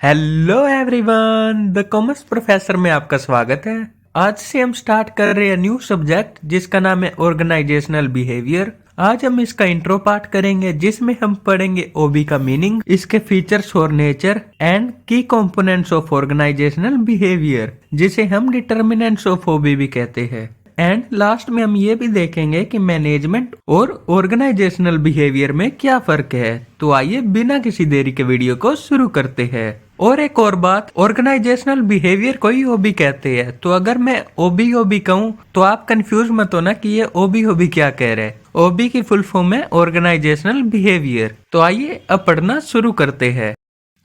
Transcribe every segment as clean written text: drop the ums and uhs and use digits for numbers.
Hello everyone, the commerce professor में आपका स्वागत है। आज से हम स्टार्ट कर रहे हैं न्यू सब्जेक्ट जिसका नाम है ऑर्गेनाइजेशनल बिहेवियर। आज हम इसका इंट्रो पार्ट करेंगे जिसमें हम पढ़ेंगे ओबी का मीनिंग, इसके फीचर्स और नेचर एंड की कंपोनेंट्स ऑफ ऑर्गेनाइजेशनल बिहेवियर, जिसे हम डिटर्मिनेंट्स ऑफ ओबी भी कहते हैं। एंड लास्ट में हम ये भी देखेंगे कि मैनेजमेंट और ऑर्गेनाइजेशनल बिहेवियर में क्या फर्क है। तो आइए बिना किसी देरी के वीडियो को शुरू करते हैं। और एक और बात, ऑर्गेनाइजेशनल बिहेवियर को ही ओबी कहते हैं। तो अगर मैं ओबी ओबी कहूँ तो आप कंफ्यूज मत होना कि ये ओबी ओबी क्या कह रहे हैं। ओबी की फुल फॉर्म है ऑर्गेनाइजेशनल बिहेवियर। तो आइए अब पढ़ना शुरू करते हैं।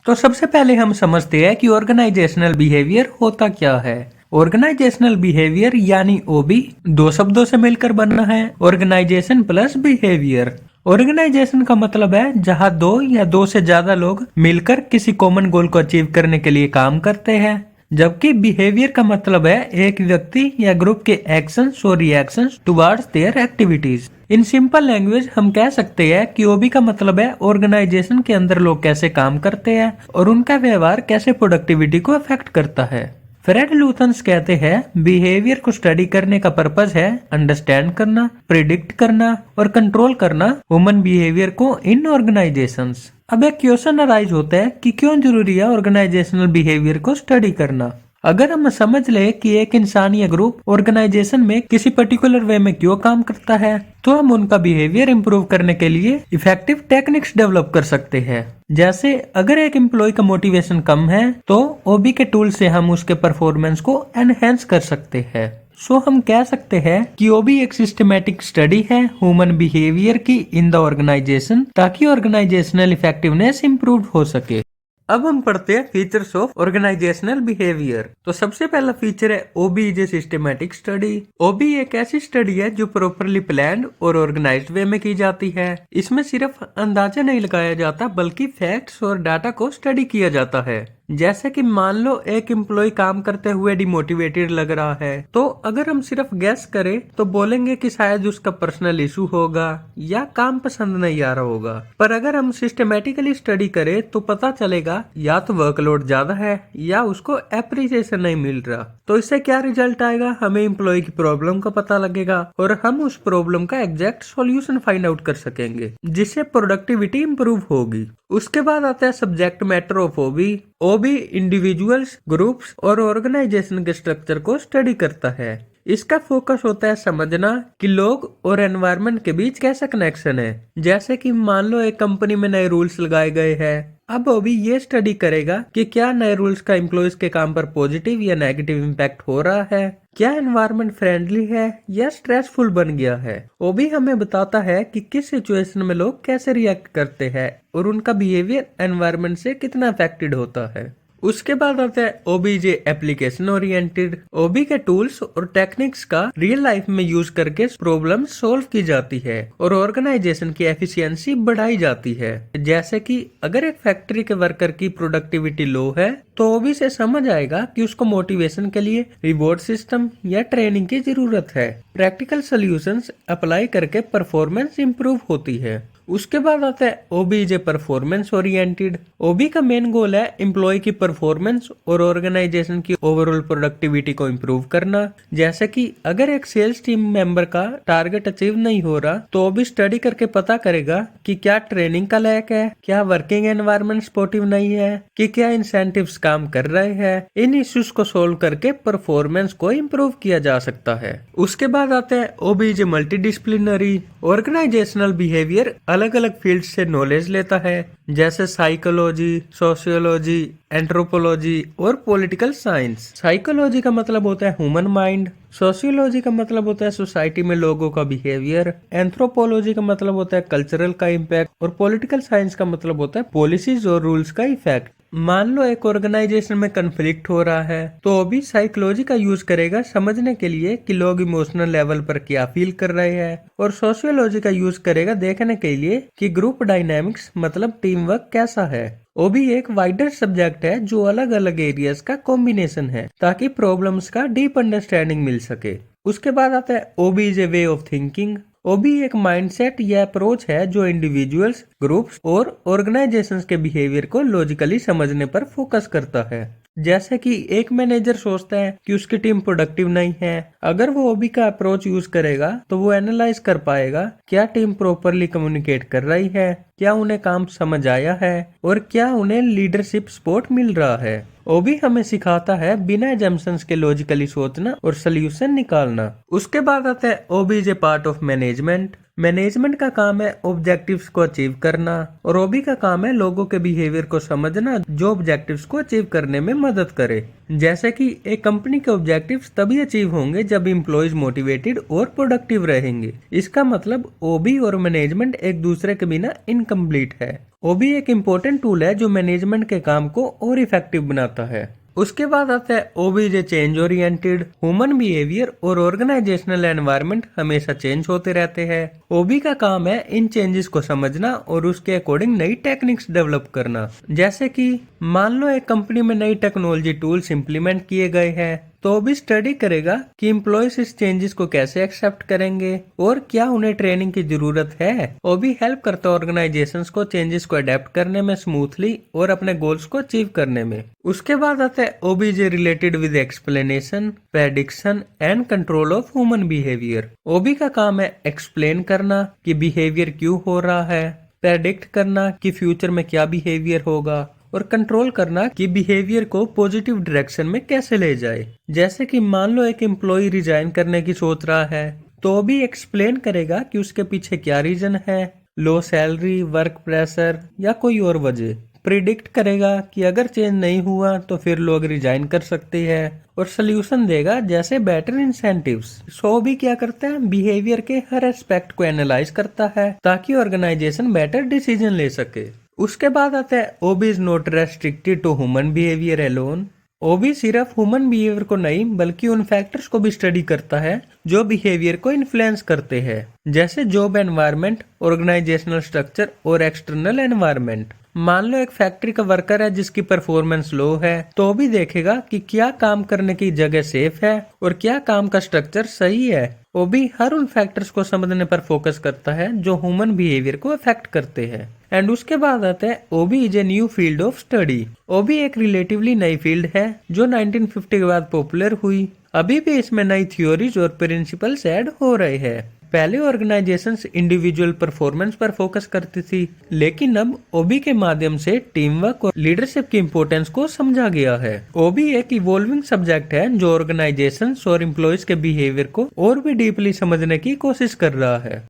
तो सबसे पहले हम समझते हैं कि ऑर्गेनाइजेशनल बिहेवियर होता क्या है। ऑर्गेनाइजेशनल बिहेवियर यानी ओबी दो शब्दों से मिलकर बना है, ऑर्गेनाइजेशन प्लस बिहेवियर। ऑर्गेनाइजेशन का मतलब है जहां दो या दो से ज्यादा लोग मिलकर किसी कॉमन गोल को अचीव करने के लिए काम करते हैं, जबकि बिहेवियर का मतलब है एक व्यक्ति या ग्रुप के एक्शंस और reactions towards their activities. In simple language हम कह सकते हैं कि ओबी का मतलब है ऑर्गेनाइजेशन के अंदर लोग कैसे काम करते हैं और उनका व्यवहार कैसे प्रोडक्टिविटी को अफेक्ट करता है। फ्रेड लूथन्स कहते हैं बिहेवियर को स्टडी करने का पर्पस है अंडरस्टैंड करना, प्रिडिक्ट करना और कंट्रोल करना ह्यूमन बिहेवियर को इन ऑर्गेनाइजेशंस। अब एक क्वेश्चन अराइज होता है कि क्यों जरूरी है ऑर्गेनाइजेशनल बिहेवियर को स्टडी करना। अगर हम समझ ले कि एक इंसान या ग्रुप ऑर्गेनाइजेशन में किसी पर्टिकुलर वे में क्यों काम करता है, तो हम उनका बिहेवियर इंप्रूव करने के लिए इफेक्टिव टेक्निक्स डेवलप कर सकते हैं। जैसे अगर एक एम्प्लॉय का मोटिवेशन कम है तो ओबी के टूल से हम उसके परफॉर्मेंस को एनहेंस कर सकते हैं। सो हम कह सकते हैं कि ओबी एक सिस्टमेटिक स्टडी है ह्यूमन बिहेवियर की इन द ऑर्गेनाइजेशन, ताकि ऑर्गेनाइजेशनल इफेक्टिवनेस इंप्रूव हो सके। अब हम पढ़ते हैं फीचर्स ऑफ ऑर्गेनाइजेशनल बिहेवियर। तो सबसे पहला फीचर है OB is A systematic study. OB एक ऐसी स्टडी है जो प्रॉपरली प्लान्ड और ऑर्गेनाइज्ड वे में की जाती है। इसमें सिर्फ अंदाजा नहीं लगाया जाता बल्कि फैक्ट्स और डाटा को स्टडी किया जाता है। जैसे कि मान लो एक एम्प्लॉय काम करते हुए डिमोटिवेटेड लग रहा है, तो अगर हम सिर्फ गैस करें तो बोलेंगे कि शायद उसका पर्सनल इशू होगा या काम पसंद नहीं आ रहा होगा। पर अगर हम सिस्टमेटिकली स्टडी करें तो पता चलेगा या तो वर्कलोड ज्यादा है या उसको एप्रिसिएशन नहीं मिल रहा। तो इससे क्या रिजल्ट आएगा, हमें एम्प्लॉय की प्रॉब्लम का पता लगेगा और हम उस प्रॉब्लम का एग्जैक्ट सॉल्यूशन फाइंड आउट कर सकेंगे, जिससे प्रोडक्टिविटी इंप्रूव होगी। उसके बाद आता है subject matter of OB. OB individuals, groups और ऑर्गेनाइजेशन के स्ट्रक्चर को स्टडी करता है। इसका फोकस होता है समझना कि लोग और एनवायरनमेंट के बीच कैसा कनेक्शन है। जैसे कि मान लो एक कंपनी में नए रूल्स लगाए गए हैं, अब ओबी ये स्टडी करेगा कि क्या नए रूल्स का एम्प्लॉयज के काम पर पॉजिटिव या नेगेटिव इम्पैक्ट हो रहा है, क्या एनवायरनमेंट फ्रेंडली है या स्ट्रेसफुल बन गया है। ओबी हमें बताता है कि किस सिचुएशन में लोग कैसे रिएक्ट करते हैं और उनका बिहेवियर एनवायरनमेंट से कितना अफेक्टेड होता है। उसके बाद आता है ओबीजे एप्लीकेशन ओरिएंटेड। ओबी के टूल्स और टेक्निक्स का रियल लाइफ में यूज करके प्रॉब्लम सोल्व की जाती है और ऑर्गेनाइजेशन की एफिशिएंसी बढ़ाई जाती है। जैसे कि अगर एक फैक्ट्री के वर्कर की प्रोडक्टिविटी लो है तो ओबी से समझ आएगा कि उसको मोटिवेशन के लिए रिवॉर्ड सिस्टम या ट्रेनिंग की जरूरत है। प्रैक्टिकल सोल्यूशंस अप्लाई करके परफॉर्मेंस इंप्रूव होती है। उसके बाद आता है ओबीजे परफॉर्मेंस ओरिएंटेड। ओबी का मेन गोल है एम्प्लॉय की परफॉर्मेंस और ऑर्गेनाइजेशन की ओवरऑल प्रोडक्टिविटी को इम्प्रूव करना। जैसे कि अगर एक सेल्स टीम मेंबर का टारगेट अचीव नहीं हो रहा तो ओबी स्टडी करके पता करेगा कि क्या ट्रेनिंग का लैक है, क्या वर्किंग एनवायरनमेंट सपोर्टिव नहीं है, कि क्या इंसेंटिव्स काम कर रहे हैं। इन इश्यूज को सोल्व करके परफॉर्मेंस को इम्प्रूव किया जा सकता है। उसके बाद आता है ओबीजे मल्टीडिसिप्लिनरी। ऑर्गेनाइजेशनल बिहेवियर अलग अलग फील्ड से नॉलेज लेता है, जैसे साइकोलॉजी, सोशियोलॉजी, एंथ्रोपोलॉजी और पॉलिटिकल साइंस। साइकोलॉजी का मतलब होता है ह्यूमन माइंड, सोशियोलॉजी का मतलब होता है सोसाइटी में लोगों का बिहेवियर, एंथ्रोपोलॉजी का मतलब होता है कल्चरल का इम्पैक्ट और पॉलिटिकल साइंस का मतलब होता है पॉलिसीज और रूल्स का इफेक्ट। मान लो एक ऑर्गेनाइजेशन में कन्फ्लिक्ट हो रहा है तो वो भी साइकोलॉजी का यूज करेगा समझने के लिए कि लोग इमोशनल लेवल पर क्या फील कर रहे हैं, और सोशियोलॉजी का यूज करेगा देखने के लिए कि ग्रुप डायनामिक्स मतलब टीम वर्क कैसा है। वो भी एक वाइडर सब्जेक्ट है जो अलग अलग एरियाज का कॉम्बिनेशन है ताकि प्रॉब्लम्स का डीप अंडरस्टैंडिंग मिल सके। उसके बाद आता है OB is a way of thinking. OB एक माइंडसेट या अप्रोच है जो इंडिविजुअल्स, ग्रुप्स और ऑर्गेनाइजेशंस के बिहेवियर को लॉजिकली समझने पर फोकस करता है। जैसे कि एक मैनेजर सोचता है कि उसकी टीम प्रोडक्टिव नहीं है, अगर वो ओबी का अप्रोच यूज करेगा तो वो एनालाइज कर पाएगा क्या टीम प्रॉपरली कम्युनिकेट कर रही है, क्या उन्हें काम समझ आया है और क्या उन्हें लीडरशिप सपोर्ट मिल रहा है। ओबी हमें सिखाता है बिना एजम्पशंस के लॉजिकली सोचना और सोल्यूशन निकालना। उसके बाद आता है OB is a part of management. Management का काम है ऑब्जेक्टिव्स को अचीव करना और ओबी का काम है लोगों के बिहेवियर को समझना जो ऑब्जेक्टिव्स को अचीव करने में मदद करे। जैसे कि एक कंपनी के ऑब्जेक्टिव्स तभी अचीव होंगे जब एम्प्लॉयज मोटिवेटेड और प्रोडक्टिव रहेंगे। इसका मतलब ओबी और मैनेजमेंट एक दूसरे के बिना इनकम्प्लीट है। ओबी एक इम्पोर्टेंट टूल है जो मैनेजमेंट के काम को और इफेक्टिव बनाता है। उसके बाद आता है OB is a change oriented. Human behaviour और ऑर्गेनाइजेशनल एनवायरनमेंट हमेशा चेंज होते रहते हैं। ओबी का काम है इन चेंजेस को समझना और उसके अकॉर्डिंग नई टेक्निक्स डेवलप करना। जैसे कि मान लो एक कंपनी में नई टेक्नोलॉजी टूल्स इंप्लीमेंट किए गए हैं तो भी स्टडी करेगा कि एम्प्लॉयज इस चेंजेस को कैसे एक्सेप्ट करेंगे और क्या उन्हें ट्रेनिंग की जरूरत है। वो भी हेल्प करता है ऑर्गेनाइजेशंस को चेंजेस को अडेप्ट करने में स्मूथली और अपने गोल्स को अचीव करने में। उसके बाद आता है OB is related with explanation, prediction and control of human behaviour. OB का काम है एक्सप्लेन करना कि बिहेवियर क्यों हो रहा है, प्रेडिक्ट करना कि फ्यूचर में क्या बिहेवियर होगा और कंट्रोल करना कि बिहेवियर को पॉजिटिव डायरेक्शन में कैसे ले जाए। जैसे कि मान लो एक एम्प्लॉय रिजाइन करने की सोच रहा है तो भी एक्सप्लेन करेगा कि उसके पीछे क्या रीजन है, लो सैलरी, वर्क प्रेशर या कोई और वजह। प्रिडिक्ट करेगा कि अगर चेंज नहीं हुआ तो फिर लोग रिजाइन कर सकते हैं और सोल्यूशन देगा जैसे बेटर इंसेंटिव्स। सो भी क्या करता है, बिहेवियर के हर एस्पेक्ट को एनालाइज करता है ताकि ऑर्गेनाइजेशन बेटर डिसीजन ले सके। उसके बाद आता है OB is not restricted to human behaviour alone. OB सिर्फ ह्यूमन बिहेवियर को नहीं बल्कि उन फैक्टर्स को भी स्टडी करता है जो बिहेवियर को इन्फ्लुएंस करते हैं, जैसे जॉब एनवायरनमेंट, ऑर्गेनाइजेशनल स्ट्रक्चर और एक्सटर्नल एनवायरनमेंट। मान लो एक फैक्ट्री का वर्कर है जिसकी परफॉर्मेंस लो है तो भी देखेगा कि क्या काम करने की जगह सेफ है और क्या काम का स्ट्रक्चर सही है। वो भी हर उन फैक्टर्स को समझने पर फोकस करता है जो ह्यूमन बिहेवियर को अफेक्ट करते हैं। एंड उसके बाद आता है OB is a new field of study. OB एक रिलेटिवली नई फील्ड है जो 1950 के बाद पॉपुलर हुई। अभी भी इसमें नई थ्योरीज और प्रिंसिपल्स ऐड हो रहे हैं। पहले ऑर्गेनाइजेशंस इंडिविजुअल परफॉर्मेंस पर फोकस करती थी, लेकिन अब ओबी के माध्यम से टीम वर्क और लीडरशिप की इम्पोर्टेंस को समझा गया है। ओबी एक इवॉल्विंग सब्जेक्ट है जो ऑर्गेनाइजेशंस और एम्प्लॉयज के बिहेवियर को और भी डीपली समझने की कोशिश कर रहा है।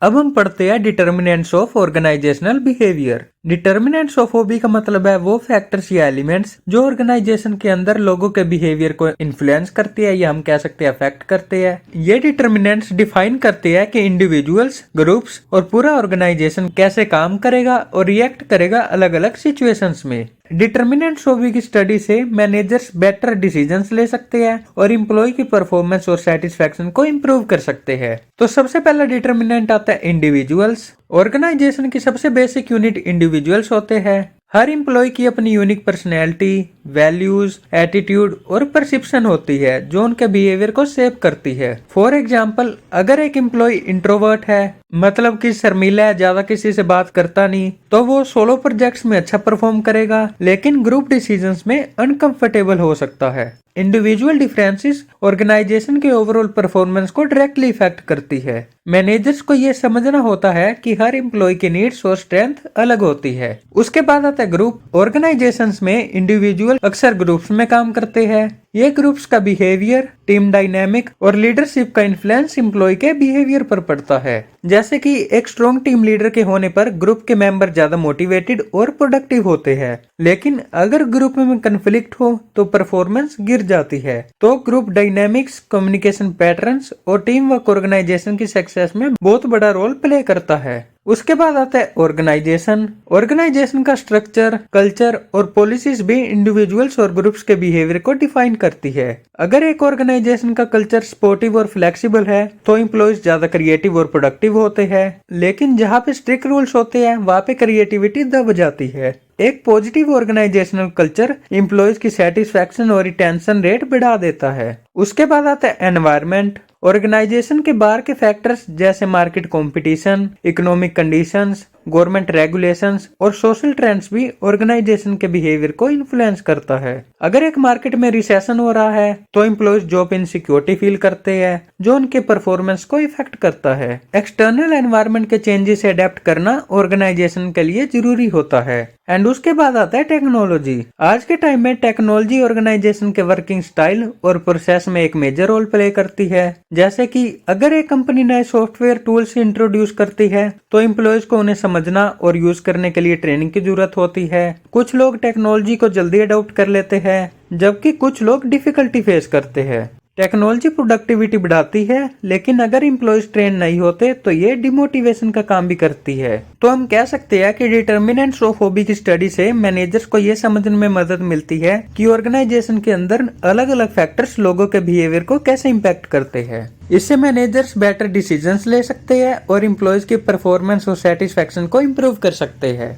अब हम पढ़ते हैं determinants of organisational behaviour. Determinants of OB का मतलब है वो फैक्टर्स या एलिमेंट्स जो ऑर्गेनाइजेशन के अंदर लोगों के बिहेवियर को इन्फ्लुएंस करते हैं या हम कह सकते हैं अफेक्ट करते हैं। ये डिटर्मिनेंट्स डिफाइन करते हैं कि इंडिविजुअल्स, ग्रुप्स और पूरा ऑर्गेनाइजेशन कैसे काम करेगा और रिएक्ट करेगा अलग अलग सिचुएशंस में। डिटर्मिनेंट्स ओबी की स्टडी से मैनेजर्स बेटर डिसीजंस ले सकते हैं और एम्प्लॉय की परफॉर्मेंस और सेटिस्फैक्शन को इम्प्रूव कर सकते हैं। तो सबसे पहला डिटर्मिनेंट आता है इंडिविजुअल्स। ऑर्गेनाइजेशन की सबसे बेसिक यूनिट इंडिविजुअल्स होते हैं। हर एम्प्लॉय की अपनी यूनिक पर्सनैलिटी, वैल्यूज, एटीट्यूड और परसेप्शन होती है जो उनके बिहेवियर को शेप करती है। फॉर एग्जाम्पल, अगर एक एम्प्लॉय इंट्रोवर्ट है, मतलब कि शर्मीला है, ज्यादा किसी से बात करता नहीं, तो वो सोलो प्रोजेक्ट्स में अच्छा परफॉर्म करेगा लेकिन ग्रुप डिसीजंस में अनकंफर्टेबल हो सकता है। इंडिविजुअल डिफरेंसेस ऑर्गेनाइजेशन के ओवरऑल परफॉर्मेंस को डायरेक्टली इफेक्ट करती है। मैनेजर्स को यह समझना होता है कि हर एम्प्लॉय की नीड्स और स्ट्रेंथ अलग होती है। उसके बाद आता है ग्रुप। ऑर्गेनाइजेशंस में इंडिविजुअल अक्सर ग्रुप्स में काम करते हैं। ये ग्रुप्स का बिहेवियर, टीम डायनेमिक और लीडरशिप का इन्फ्लुएंस एम्प्लॉय के बिहेवियर पर पड़ता है। जैसे कि एक स्ट्रॉन्ग टीम लीडर के होने पर ग्रुप के मेंबर ज्यादा मोटिवेटेड और प्रोडक्टिव होते हैं, लेकिन अगर ग्रुप में कन्फ्लिक्ट हो तो परफॉर्मेंस गिर जाती है। तो ग्रुप डायनेमिक्स, कम्युनिकेशन पैटर्न्स और टीम वर्क ऑर्गेनाइजेशन की सक्सेस में बहुत बड़ा रोल प्ले करता है। उसके बाद आता है ऑर्गेनाइजेशन। ऑर्गेनाइजेशन का स्ट्रक्चर, कल्चर और पॉलिसीज भी इंडिविजुअल्स और ग्रुप्स के बिहेवियर को डिफाइन करती है। अगर एक ऑर्गेनाइजेशन का कल्चर सपोर्टिव और फ्लेक्सिबल है तो एम्प्लॉयज ज्यादा क्रिएटिव और प्रोडक्टिव होते हैं, लेकिन जहाँ पे स्ट्रिक्ट रूल्स होते हैं वहाँ पे क्रिएटिविटी दब जाती है। एक पॉजिटिव ऑर्गेनाइजेशनल कल्चर एम्प्लॉयज की सेटिस्फैक्शन और रिटेंशन रेट बढ़ा देता है। उसके बाद आता है एनवायरनमेंट। ऑर्गेनाइजेशन के बाहर के फैक्टर्स जैसे market competition, economic conditions, government regulations और सोशल ट्रेंड्स भी ऑर्गेनाइजेशन के बिहेवियर को इन्फ्लुएंस करता है। अगर एक मार्केट में रिसेशन हो रहा है तो एम्प्लॉयज जॉब इनसिक्योरिटी फील करते हैं, जो उनके परफॉर्मेंस को इफेक्ट करता है। एक्सटर्नल एनवायरनमेंट के चेंजेस से अडेप्ट करना ऑर्गेनाइजेशन के लिए जरूरी होता है। एंड उसके बाद आता है टेक्नोलॉजी। आज के टाइम में टेक्नोलॉजी ऑर्गेनाइजेशन के वर्किंग स्टाइल और प्रोसेस में एक मेजर रोल प्ले करती है। जैसे कि अगर एक कंपनी नए सॉफ्टवेयर टूल्स इंट्रोड्यूस करती है तो एम्प्लॉयज को उन्हें समझना और यूज करने के लिए ट्रेनिंग की जरूरत होती है। कुछ लोग टेक्नोलॉजी को जल्दी अडॉप्ट कर लेते हैं, जबकि कुछ लोग डिफिकल्टी फेस करते हैं। टेक्नोलॉजी प्रोडक्टिविटी बढ़ाती है, लेकिन अगर एम्प्लॉयज ट्रेन नहीं होते तो ये डिमोटिवेशन का काम भी करती है। तो हम कह सकते हैं कि डिटर्मिनेंट्स ऑफ हॉबी की स्टडी से मैनेजर्स को ये समझने में मदद मिलती है कि ऑर्गेनाइजेशन के अंदर अलग अलग फैक्टर्स लोगों के बिहेवियर को कैसे इम्पैक्ट करते हैं। इससे मैनेजर्स बेटर डिसीजंस ले सकते हैं और एम्प्लॉयज की परफॉर्मेंस और सेटिस्फेक्शन को इम्प्रूव कर सकते हैं।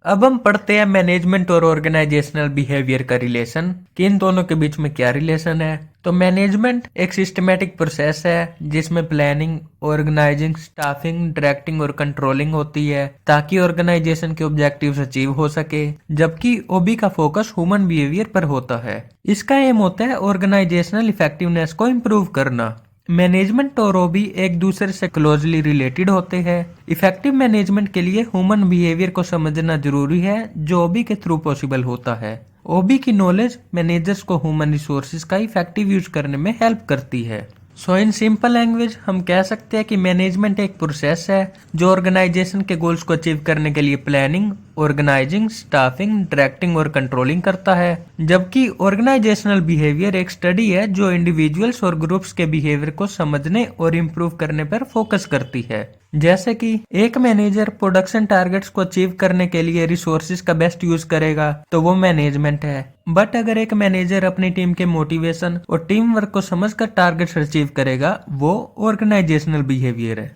अब हम पढ़ते हैं मैनेजमेंट और ऑर्गेनाइजेशनल बिहेवियर का रिलेशन, कि इन दोनों के बीच में क्या रिलेशन है। तो मैनेजमेंट एक सिस्टमेटिक प्रोसेस है जिसमें प्लानिंग, ऑर्गेनाइजिंग, स्टाफिंग, डायरेक्टिंग और कंट्रोलिंग होती है ताकि ऑर्गेनाइजेशन के ऑब्जेक्टिव्स अचीव हो सके, जबकि ओबी का फोकस ह्यूमन बिहेवियर पर होता है। इसका एम होता है ऑर्गेनाइजेशनल इफेक्टिवनेस को इम्प्रूव करना। मैनेजमेंट और ओबी एक दूसरे से क्लोजली रिलेटेड होते हैं। इफेक्टिव मैनेजमेंट के लिए ह्यूमन बिहेवियर को समझना जरूरी है, जो ओबी के थ्रू पॉसिबल होता है। ओबी की नॉलेज मैनेजर्स को ह्यूमन रिसोर्सेज का इफेक्टिव यूज करने में हेल्प करती है। सो इन सिंपल लैंग्वेज हम कह सकते हैं कि मैनेजमेंट एक प्रोसेस है जो ऑर्गेनाइजेशन के गोल्स को अचीव करने के लिए प्लानिंग, ऑर्गेनाइजिंग, स्टाफिंग, डायरेक्टिंग और कंट्रोलिंग करता है, जबकि ऑर्गेनाइजेशनल बिहेवियर एक स्टडी है जो इंडिविजुअल्स और ग्रुप्स के बिहेवियर को समझने और इम्प्रूव करने पर फोकस करती है। जैसे कि एक मैनेजर प्रोडक्शन टारगेट्स को अचीव करने के लिए रिसोर्सेज का बेस्ट यूज करेगा तो वो मैनेजमेंट है। बट अगर एक मैनेजर अपनी टीम के मोटिवेशन और टीम वर्क को समझकर टारगेट्स अचीव करेगा, वो ऑर्गेनाइजेशनल बिहेवियर है।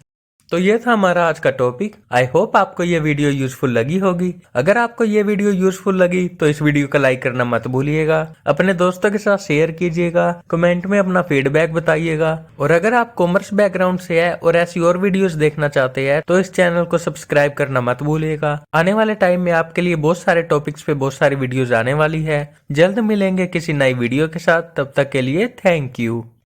तो ये था हमारा आज का टॉपिक। आई होप आपको ये वीडियो यूजफुल लगी होगी। अगर आपको ये वीडियो यूजफुल लगी तो इस वीडियो को लाइक करना मत भूलिएगा, अपने दोस्तों के साथ शेयर कीजिएगा, कमेंट में अपना फीडबैक बताइएगा। और अगर आप कॉमर्स बैकग्राउंड से है और ऐसी और वीडियोस देखना चाहते हैं तो इस चैनल को सब्सक्राइब करना मत भूलिएगा। आने वाले टाइम में आपके लिए बहुत सारे टॉपिक्स पे बहुत सारी वीडियोज आने वाली है। जल्द मिलेंगे किसी नई वीडियो के साथ, तब तक के लिए थैंक यू।